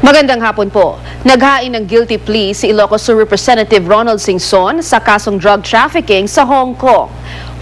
Magandang hapon po. Naghain ng guilty plea si Ilocos Sur Representative Ronald Singson sa kasong drug trafficking sa Hong Kong.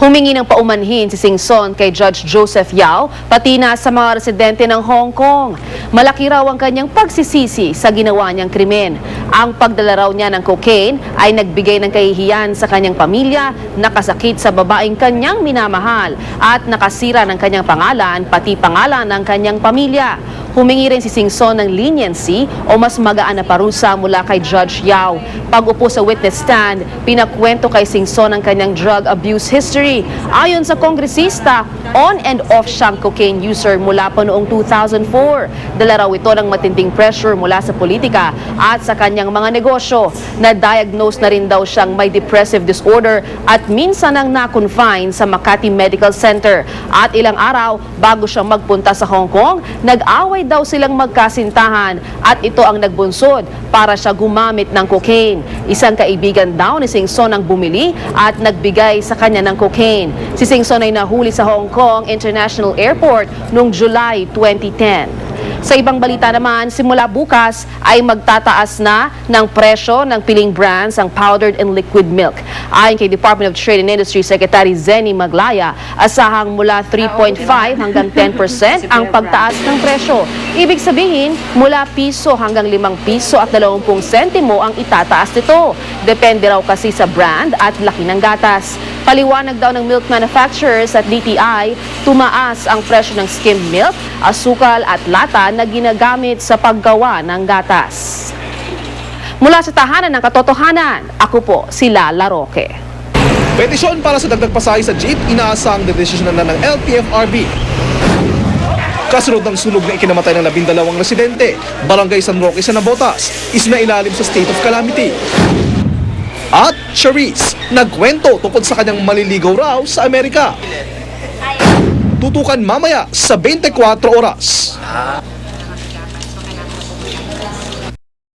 Humingi ng paumanhin si Singson kay Judge Joseph Yao, pati na sa mga residente ng Hong Kong. Malaki raw ang kanyang pagsisisi sa ginawa niyang krimen. Ang pagdala raw niya ng cocaine ay nagbigay ng kahihiyan sa kanyang pamilya, nakasakit sa babaeng kanyang minamahal at nakasira ng kanyang pangalan, pati pangalan ng kanyang pamilya. Humingi rin si Singson ng leniency o mas magaan na parusa mula kay Judge Yao. Pag-upo sa witness stand, pinakwento kay Singson ang kanyang drug abuse history. Ayon sa kongresista, on and off siyang cocaine user mula pa noong 2004. Dala raw ito ng matinding pressure mula sa politika at sa kanyang mga negosyo. Na-diagnose na rin daw siyang may depressive disorder at minsan ang na-confine sa Makati Medical Center. At ilang araw bago siyang magpunta sa Hong Kong, nag-away daw silang magkasintahan at ito ang nagbunsod para siya gumamit ng cocaine. Isang kaibigan daw ni Singson ang bumili at nagbigay sa kanya ng cocaine. Si Singson ay nahuli sa Hong Kong International Airport noong July 2010. Sa ibang balita naman, simula bukas ay magtataas na ng presyo ng piling brands ang powdered and liquid milk. Ayon kay Department of Trade and Industry Secretary Zenny Maglaya, asahang mula 3.5 hanggang 10% ang pagtaas ng presyo. Ibig sabihin, mula piso hanggang 5 piso at 20 sentimo ang itataas nito. Depende raw kasi sa brand at laki ng gatas. Paliwanag daw ng milk manufacturers at DTI, tumaas ang presyo ng skimmed milk, asukal at lata na ginagamit sa paggawa ng gatas. Mula sa tahanan ng katotohanan, ako po si Lala Roque. Petisyon para sa dagdag pasahe sa jeep, inaasang dedesisyonan na ng LTFRB. Kasunod ng sunog na ikinamatay ng 12 residente, Barangay San Roque sa Navotas, isinailalim sa state of calamity. At Charisse, nagkwento tungkol sa kanyang maliligaw raw sa Amerika. Tutukan mamaya sa 24 oras.